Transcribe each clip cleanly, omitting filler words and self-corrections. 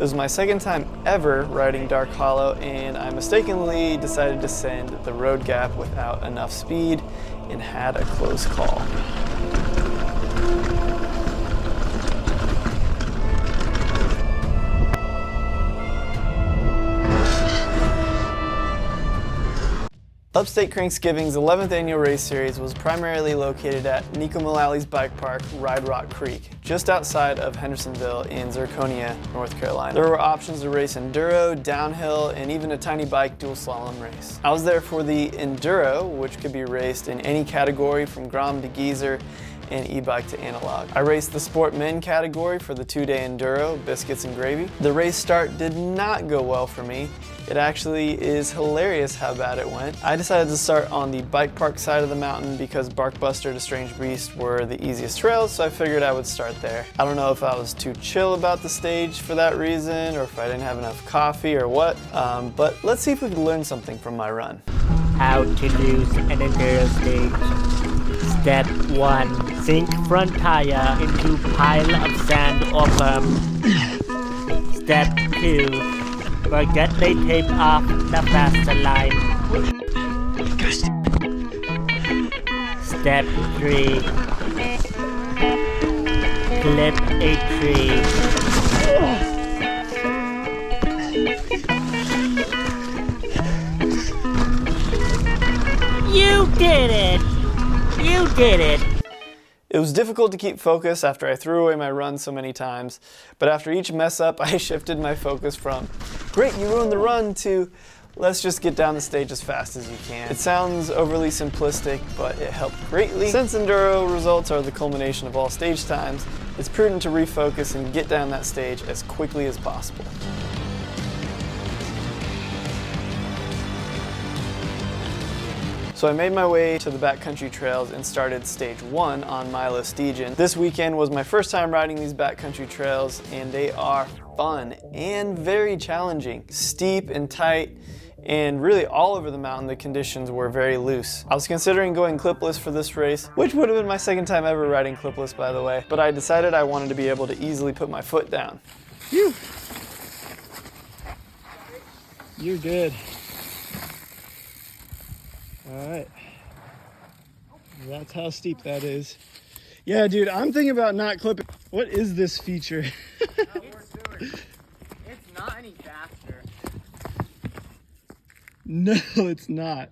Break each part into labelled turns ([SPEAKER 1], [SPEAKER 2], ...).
[SPEAKER 1] was my second time ever riding Dark Hallow, and I mistakenly decided to send the road gap without enough speed and had a close call. Upstate Cranksgiving's 11th annual race series was primarily located at Neko Mullally's bike park, Ride Rock Creek, just outside of Hendersonville in Zirconia, North Carolina. There were options to race enduro, downhill, and even a tiny bike dual slalom race. I was there for the enduro, which could be raced in any category from grom to geezer and e-bike to analog. I raced the sport men category for the 2-day enduro, Biscuits and Gravy. The race start did not go well for me. It actually is hilarious how bad it went. I decided to start on the bike park side of the mountain because Barkbuster to Strange Beast were the easiest trails, so I figured I would start there. I don't know if I was too chill about the stage for that reason, or if I didn't have enough coffee or what, but let's see if we can learn something from my run.
[SPEAKER 2] How to use an enduro stage. Step 1. Sink front tire into pile of sand or berm. Step 2. Forgetfully tape off the faster line. Step 3. Clip a tree. You did it! You did it!
[SPEAKER 1] It was difficult to keep focus after I threw away my run so many times, but after each mess up, I shifted my focus from, great, you ruined the run, to, let's just get down the stage as fast as you can. It sounds overly simplistic, but it helped greatly. Since enduro results are the culmination of all stage times, it's prudent to refocus and get down that stage as quickly as possible. So I made my way to the backcountry trails and started stage 1 on Milo-Steegen. This weekend was my first time riding these backcountry trails, and they are fun and very challenging. Steep and tight, and really all over the mountain the conditions were very loose. I was considering going clipless for this race, which would have been my second time ever riding clipless, by the way, but I decided I wanted to be able to easily put my foot down. Phew. You're good. Alright, that's how steep that is. Yeah, dude, I'm thinking about not clipping. What is this feature?
[SPEAKER 2] It's not any faster.
[SPEAKER 1] No, it's not.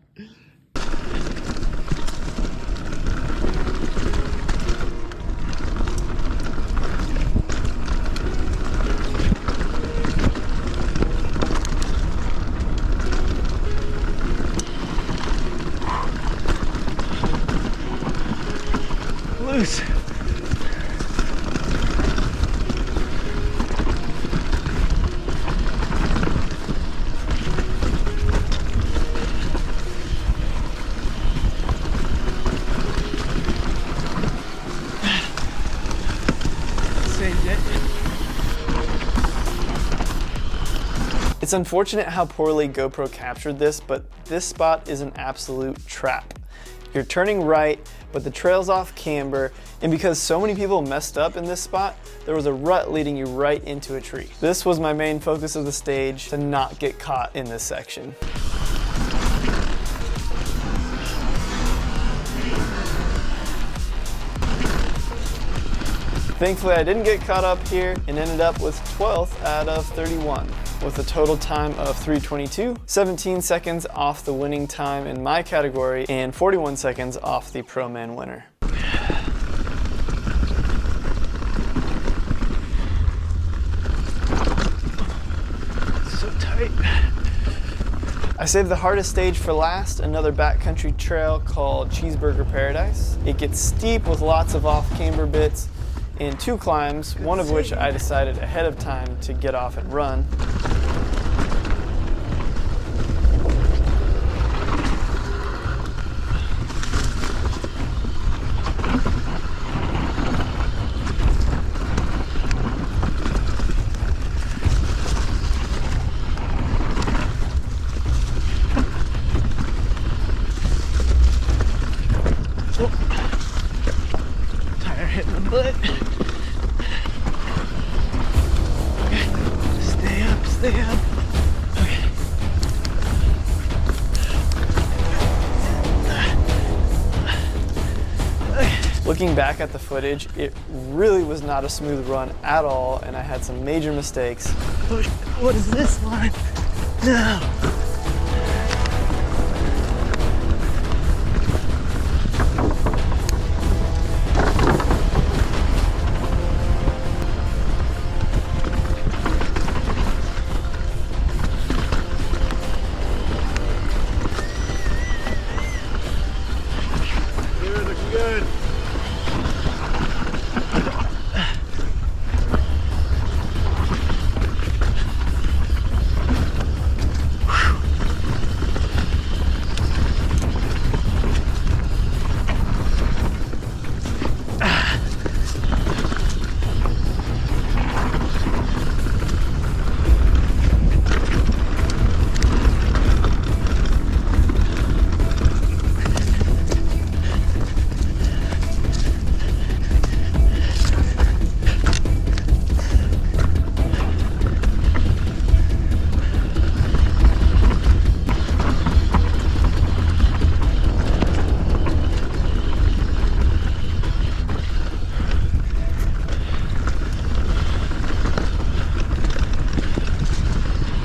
[SPEAKER 1] Loose. Saved it. It's unfortunate how poorly GoPro captured this, but this spot is an absolute trap. You're turning right, but the trail's off camber, and because so many people messed up in this spot, there was a rut leading you right into a tree. This was my main focus of the stage, to not get caught in this section. Thankfully, I didn't get caught up here and ended up with 12th out of 31. With a total time of 3:22, 17 seconds off the winning time in my category, and 41 seconds off the Pro Man winner. So tight. I saved the hardest stage for last, another backcountry trail called Cheeseburger Paradise. It gets steep with lots of off-camber bits and 2 climbs, one of which I decided ahead of time to get off and run. Tire hitting the butt. Stay they have. Looking back at the footage, it really was not a smooth run at all, and I had some major mistakes. What is this line? No.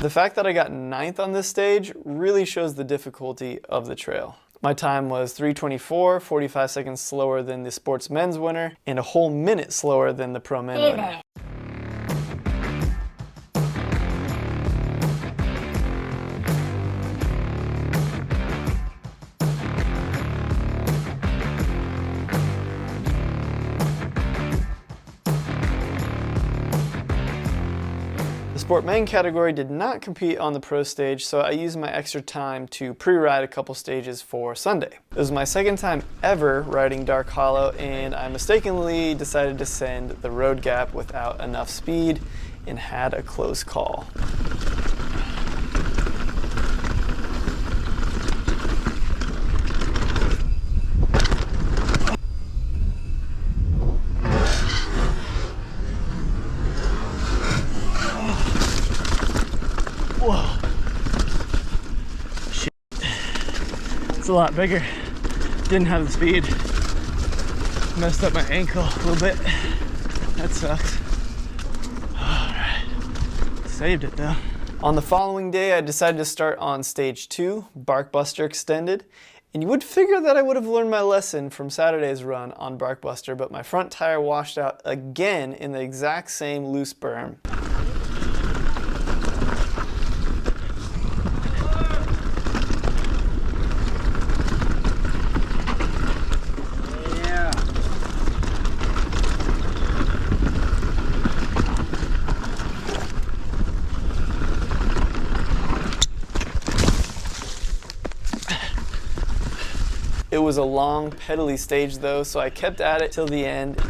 [SPEAKER 1] The fact that I got 9th on this stage really shows the difficulty of the trail. My time was 3:24, 45 seconds slower than the sports men's winner, and a whole minute slower than the pro men winner. The Sport Men category did not compete on the pro stage, so I used my extra time to pre-ride a couple stages for Sunday. It was my second time ever riding Dark Hallow, and I mistakenly decided to send the road gap without enough speed and had a close call. Whoa. Shit. It's a lot bigger. Didn't have the speed. Messed up my ankle a little bit. That sucks. Alright. Saved it though. On the following day, I decided to start on stage 2, Barkbuster Extended. And you would figure that I would have learned my lesson from Saturday's run on Barkbuster, but my front tire washed out again in the exact same loose berm. It was a long, pedally stage though, so I kept at it till the end.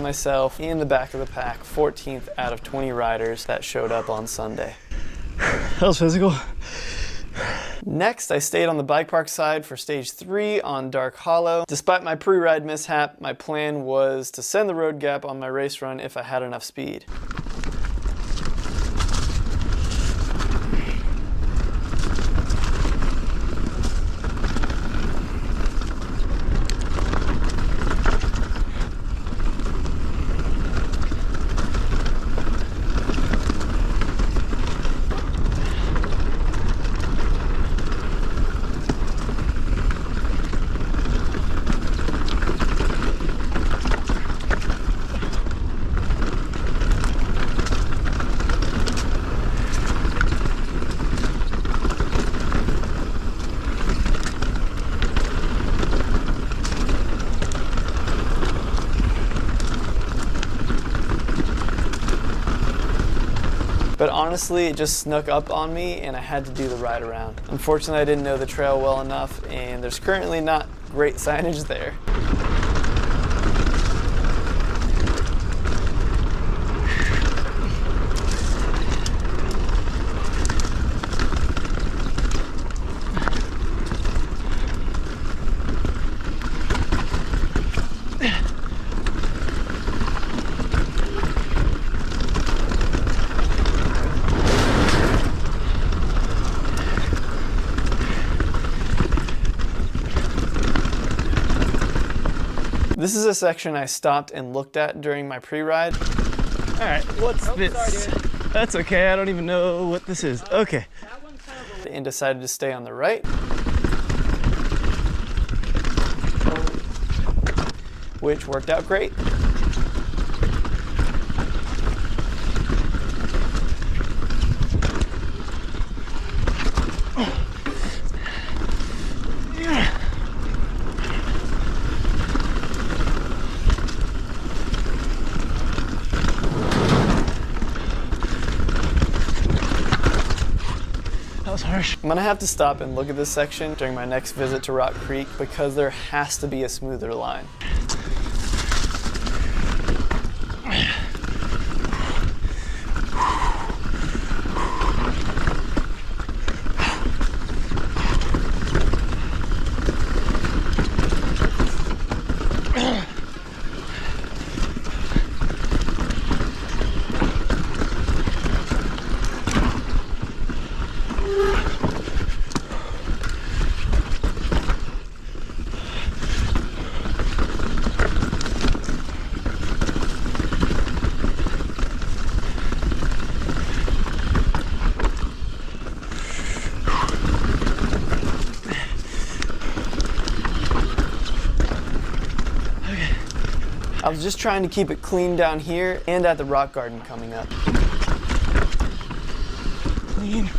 [SPEAKER 1] found myself in the back of the pack, 14th out of 20 riders that showed up on Sunday.
[SPEAKER 3] That was physical.
[SPEAKER 1] Next, I stayed on the bike park side for stage 3 on Dark Hallow. Despite my pre-ride mishap, my plan was to send the road gap on my race run if I had enough speed. But honestly, it just snuck up on me and I had to do the ride around. Unfortunately, I didn't know the trail well enough and there's currently not great signage there. This is a section I stopped and looked at during my pre-ride.
[SPEAKER 3] All right, what's this? Sorry, that's okay, I don't even know what this is. Okay.
[SPEAKER 1] And decided to stay on the right, which worked out great. I'm gonna have to stop and look at this section during my next visit to Rock Creek because there has to be a smoother line. I was just trying to keep it clean down here and at the rock garden coming up.
[SPEAKER 3] Clean.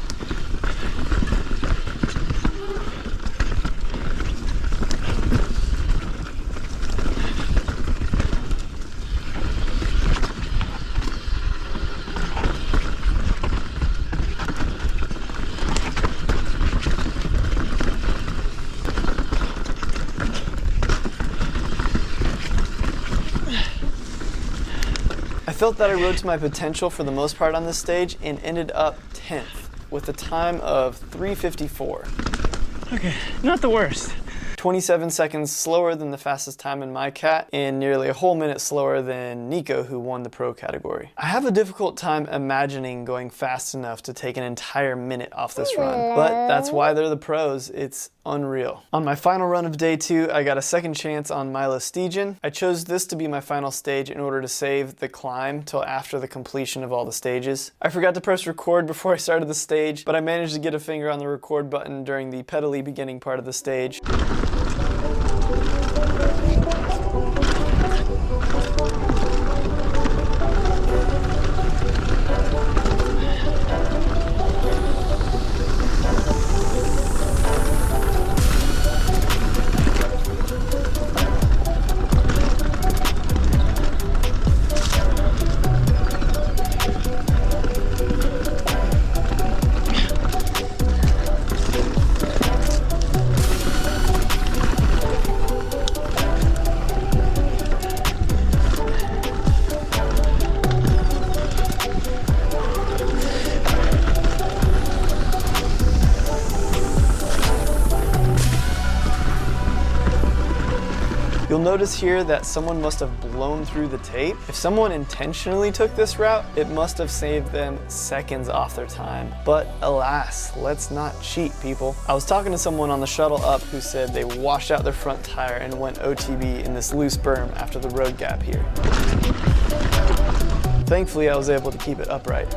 [SPEAKER 1] I felt that I rode to my potential for the most part on this stage and ended up 10th with a time of 3:54.
[SPEAKER 3] Okay, not the worst.
[SPEAKER 1] 27 seconds slower than the fastest time in my cat and nearly a whole minute slower than Neko, who won the pro category. I have a difficult time imagining going fast enough to take an entire minute off this run, but that's why they're the pros. It's unreal. On my final run of day 2, I got a second chance on Milo-Steegen. I chose this to be my final stage in order to save the climb till after the completion of all the stages. I forgot to press record before I started the stage, but I managed to get a finger on the record button during the pedally beginning part of the stage. notice here that someone must have blown through the tape. If someone intentionally took this route, it must have saved them seconds off their time. But alas, let's not cheat, people. I was talking to someone on the shuttle up who said they washed out their front tire and went OTB in this loose berm after the road gap here. Thankfully, I was able to keep it upright.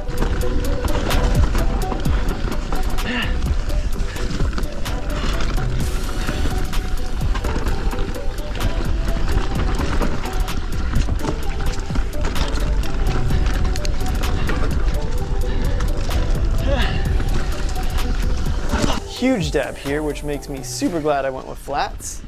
[SPEAKER 1] Huge dab here, which makes me super glad I went with flats.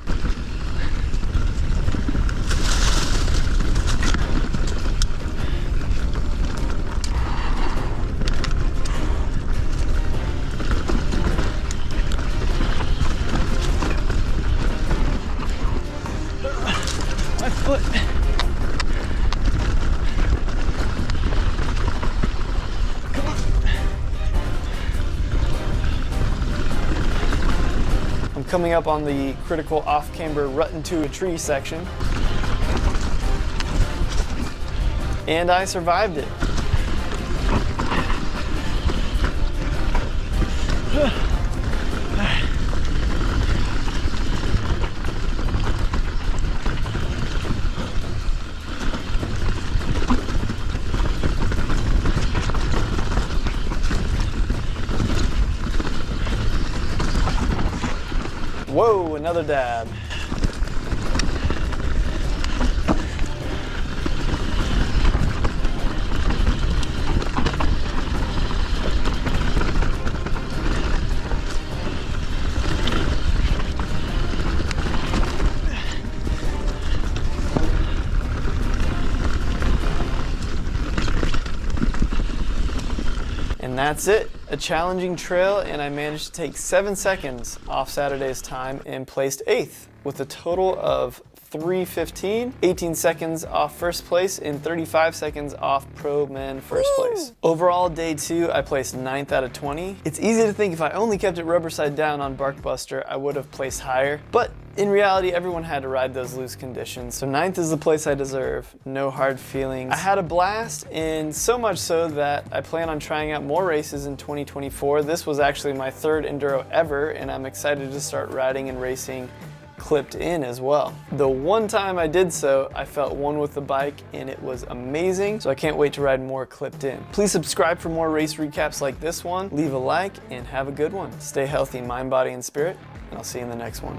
[SPEAKER 3] My foot.
[SPEAKER 1] Coming up on the critical off-camber rut into a tree section. And I survived it. Whoa, another dab. And that's it. A challenging trail, and I managed to take 7 seconds off Saturday's time and placed 8th with a total of 3:15, 18 seconds off first place and 35 seconds off pro men first place. Overall, day 2, I placed 9th out of 20. It's easy to think if I only kept it rubber side down on Barkbuster, I would have placed higher, but in reality, everyone had to ride those loose conditions, so 9th is the place I deserve. No hard feelings. I had a blast, and so much so that I plan on trying out more races in 2024. This was actually my 3rd Enduro ever, and I'm excited to start riding and racing clipped in as well. The one time I did so, I felt one with the bike and it was amazing, so I can't wait to ride more clipped in. Please subscribe for more race recaps like this one, leave a like, and have a good one. Stay healthy, mind, body, and spirit, and I'll see you in the next one.